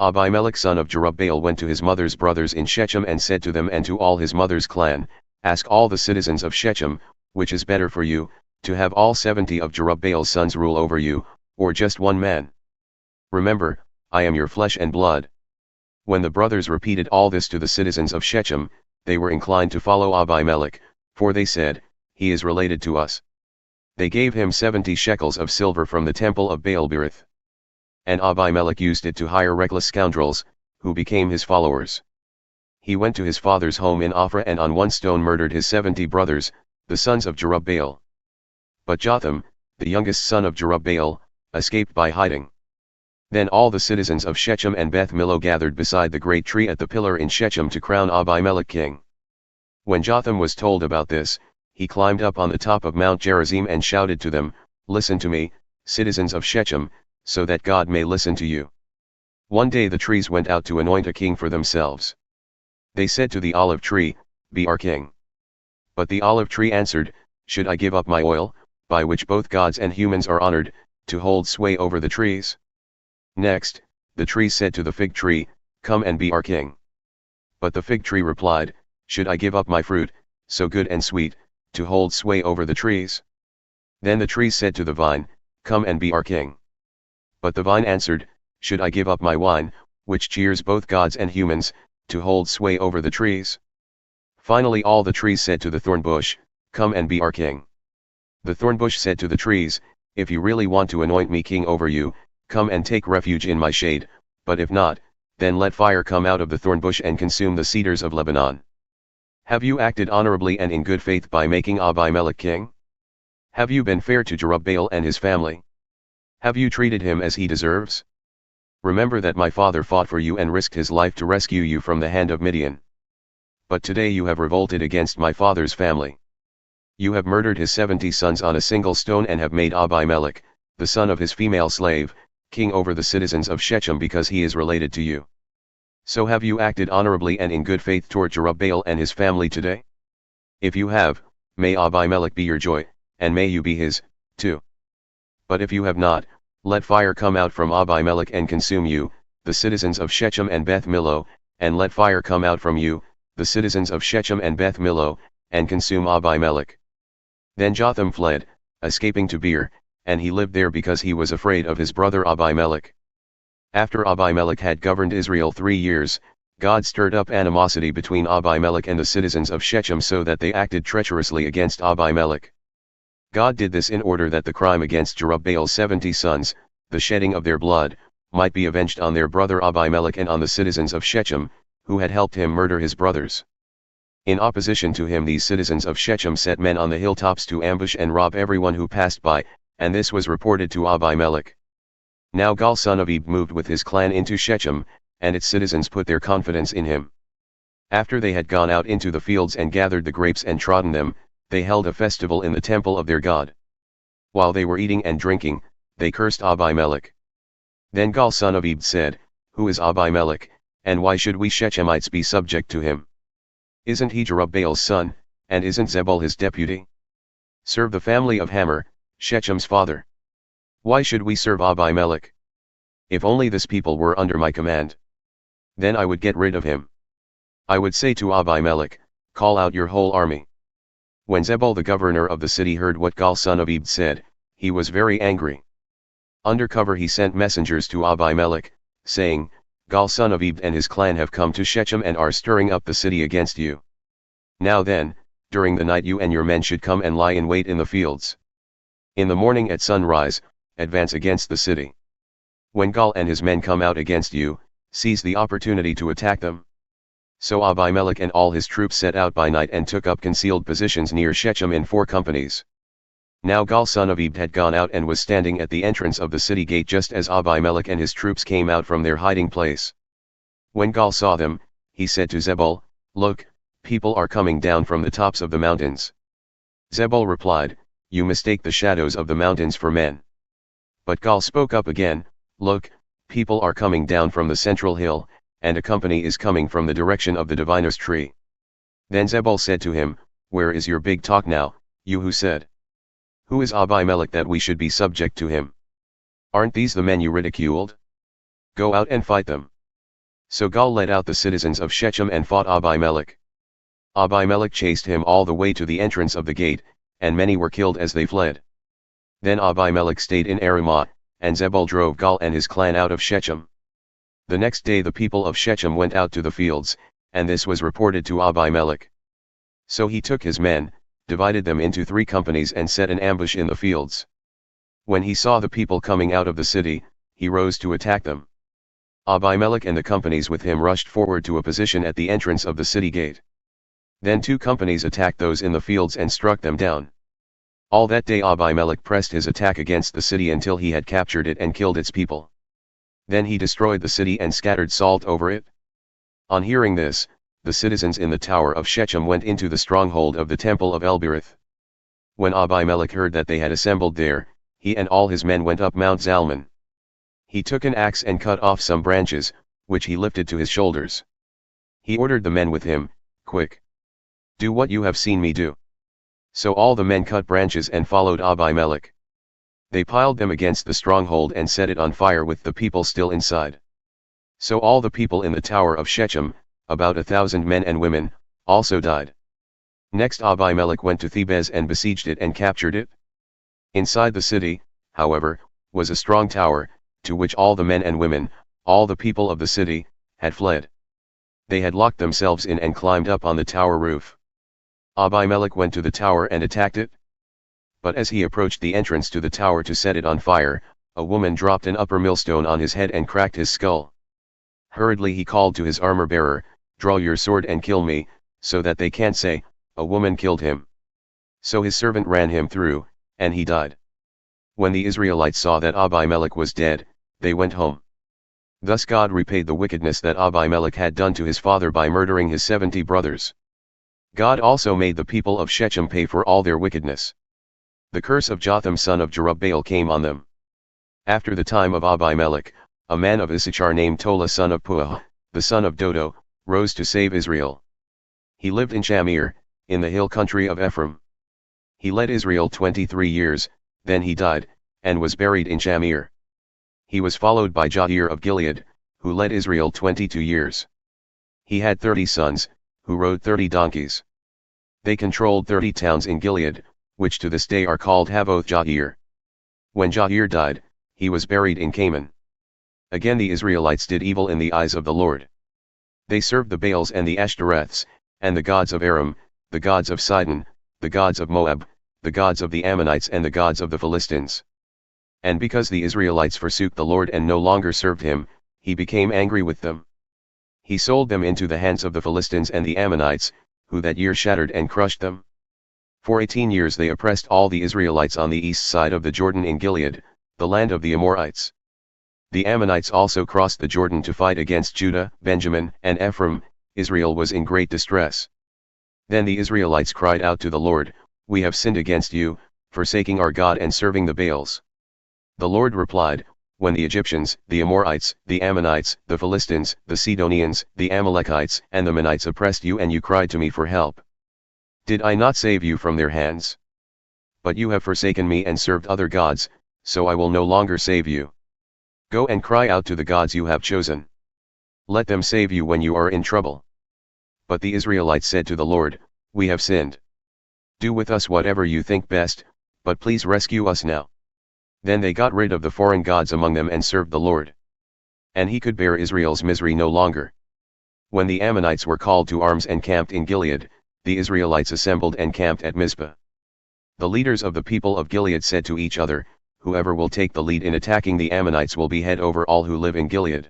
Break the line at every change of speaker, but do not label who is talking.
Abimelek son of Jerub-Baal went to his mother's brothers in Shechem and said to them and to all his mother's clan, Ask all the citizens of Shechem, which is better for you, to have all 70 of Jerub-Baal's sons rule over you, or just one man? Remember, I am your flesh and blood. When the brothers repeated all this to the citizens of Shechem, they were inclined to follow Abimelek, for they said, He is related to us. They gave him 70 shekels of silver from the temple of Baal-Berith. And Abimelek used it to hire reckless scoundrels, who became his followers. He went to his father's home in Ophrah and on one stone murdered his 70 brothers, the sons of Jerub-Baal. But Jotham, the youngest son of Jerub-Baal, escaped by hiding. Then all the citizens of Shechem and Beth Millo gathered beside the great tree at the pillar in Shechem to crown Abimelek king. When Jotham was told about this, he climbed up on the top of Mount Gerizim and shouted to them, Listen to me, citizens of Shechem, so that God may listen to you. One day the trees went out to anoint a king for themselves. They said to the olive tree, Be our king. But the olive tree answered, Should I give up my oil, by which both gods and humans are honored, to hold sway over the trees? Next, the trees said to the fig tree, Come and be our king. But the fig tree replied, Should I give up my fruit, so good and sweet, to hold sway over the trees? Then the trees said to the vine, Come and be our king. But the vine answered, Should I give up my wine, which cheers both gods and humans, to hold sway over the trees? Finally all the trees said to the thornbush, Come and be our king. The thornbush said to the trees, If you really want to anoint me king over you, come and take refuge in my shade, but if not, then let fire come out of the thornbush and consume the cedars of Lebanon. Have you acted honorably and in good faith by making Abimelek king? Have you been fair to Jerub-Baal and his family? Have you treated him as he deserves? Remember that my father fought for you and risked his life to rescue you from the hand of Midian. But today you have revolted against my father's family. You have murdered his 70 sons on a single stone and have made Abimelek, the son of his female slave, king over the citizens of Shechem because he is related to you. So have you acted honorably and in good faith toward Jerub-Baal and his family today? If you have, may Abimelek be your joy, and may you be his, too. But if you have not, let fire come out from Abimelek and consume you, the citizens of Shechem and Beth Millo, and let fire come out from you, the citizens of Shechem and Beth Millo, and consume Abimelek. Then Jotham fled, escaping to Beer, and he lived there because he was afraid of his brother Abimelek. After Abimelek had governed Israel 3 years, God stirred up animosity between Abimelek and the citizens of Shechem so that they acted treacherously against Abimelek. God did this in order that the crime against Jerub-Baal's 70 sons, the shedding of their blood, might be avenged on their brother Abimelek and on the citizens of Shechem, who had helped him murder his brothers. In opposition to him these citizens of Shechem set men on the hilltops to ambush and rob everyone who passed by, and this was reported to Abimelek. Now Gaal son of Ebed moved with his clan into Shechem, and its citizens put their confidence in him. After they had gone out into the fields and gathered the grapes and trodden them, they held a festival in the temple of their god. While they were eating and drinking, they cursed Abimelek. Then Gaal son of Ebed said, Who is Abimelek, and why should we Shechemites be subject to him? Isn't he Jerub-Baal's son, and isn't Zebul his deputy? Serve the family of Hamor, Shechem's father. Why should we serve Abimelek? If only this people were under my command. Then I would get rid of him. I would say to Abimelek, Call out your whole army. When Zebul the governor of the city heard what Gaal son of Ebed said, he was very angry. Under cover he sent messengers to Abimelek, saying, Gaal son of Ebed and his clan have come to Shechem and are stirring up the city against you. Now then, during the night you and your men should come and lie in wait in the fields. In the morning at sunrise, advance against the city. When Gaal and his men come out against you, seize the opportunity to attack them. So Abimelek and all his troops set out by night and took up concealed positions near Shechem in 4 companies. Now Gaal son of Ebed had gone out and was standing at the entrance of the city gate just as Abimelek and his troops came out from their hiding place. When Gaal saw them, he said to Zebul, Look, people are coming down from the tops of the mountains. Zebul replied, You mistake the shadows of the mountains for men. But Gaal spoke up again, Look, people are coming down from the central hill, and a company is coming from the direction of the diviner's tree. Then Zebul said to him, Where is your big talk now, you who said? Who is Abimelek that we should be subject to him? Aren't these the men you ridiculed? Go out and fight them. So Gaal led out the citizens of Shechem and fought Abimelek. Abimelek chased him all the way to the entrance of the gate, and many were killed as they fled. Then Abimelek stayed in Ramah, and Zebul drove Gaal and his clan out of Shechem. The next day the people of Shechem went out to the fields, and this was reported to Abimelek. So he took his men, divided them into 3 companies and set an ambush in the fields. When he saw the people coming out of the city, he rose to attack them. Abimelek and the companies with him rushed forward to a position at the entrance of the city gate. Then 2 companies attacked those in the fields and struck them down. All that day Abimelek pressed his attack against the city until he had captured it and killed its people. Then he destroyed the city and scattered salt over it. On hearing this, the citizens in the tower of Shechem went into the stronghold of the temple of Baal-Berith. When Abimelek heard that they had assembled there, he and all his men went up Mount Zalmon. He took an axe and cut off some branches, which he lifted to his shoulders. He ordered the men with him, "Quick! Do what you have seen me do." So all the men cut branches and followed Abimelek. They piled them against the stronghold and set it on fire with the people still inside. So all the people in the tower of Shechem, about 1,000 men and women, also died. Next Abimelek went to Thebez and besieged it and captured it. Inside the city, however, was a strong tower, to which all the men and women, all the people of the city, had fled. They had locked themselves in and climbed up on the tower roof. Abimelek went to the tower and attacked it. But as he approached the entrance to the tower to set it on fire, a woman dropped an upper millstone on his head and cracked his skull. Hurriedly he called to his armor-bearer, "Draw your sword and kill me, so that they can't say, 'A woman killed him.'" So his servant ran him through, and he died. When the Israelites saw that Abimelek was dead, they went home. Thus God repaid the wickedness that Abimelek had done to his father by murdering his 70 brothers. God also made the people of Shechem pay for all their wickedness. The curse of Jotham son of Jerub-Baal came on them. After the time of Abimelek, a man of Issachar named Tola son of Puah, the son of Dodo, rose to save Israel. He lived in Shamir, in the hill country of Ephraim. He led Israel 23 years, then he died, and was buried in Shamir. He was followed by Jair of Gilead, who led Israel 22 years. He had 30 sons, who rode 30 donkeys. They controlled 30 towns in Gilead, which to this day are called Havoth Jair. When Jair died, he was buried in Canaan. Again the Israelites did evil in the eyes of the Lord. They served the Baals and the Ashtoreths, and the gods of Aram, the gods of Sidon, the gods of Moab, the gods of the Ammonites and the gods of the Philistines. And because the Israelites forsook the Lord and no longer served him, he became angry with them. He sold them into the hands of the Philistines and the Ammonites, who that year shattered and crushed them. For 18 years they oppressed all the Israelites on the east side of the Jordan in Gilead, the land of the Amorites. The Ammonites also crossed the Jordan to fight against Judah, Benjamin, and Ephraim. Israel was in great distress. Then the Israelites cried out to the Lord, "We have sinned against you, forsaking our God and serving the Baals." The Lord replied, "When the Egyptians, the Amorites, the Ammonites, the Philistines, the Sidonians, the Amalekites, and the Menites oppressed you and you cried to me for help, did I not save you from their hands? But you have forsaken me and served other gods, so I will no longer save you. Go and cry out to the gods you have chosen. Let them save you when you are in trouble." But the Israelites said to the Lord, "We have sinned. Do with us whatever you think best, but please rescue us now." Then they got rid of the foreign gods among them and served the Lord. And he could bear Israel's misery no longer. When the Ammonites were called to arms and camped in Gilead, the Israelites assembled and camped at Mizpah. The leaders of the people of Gilead said to each other, "Whoever will take the lead in attacking the Ammonites will be head over all who live in Gilead."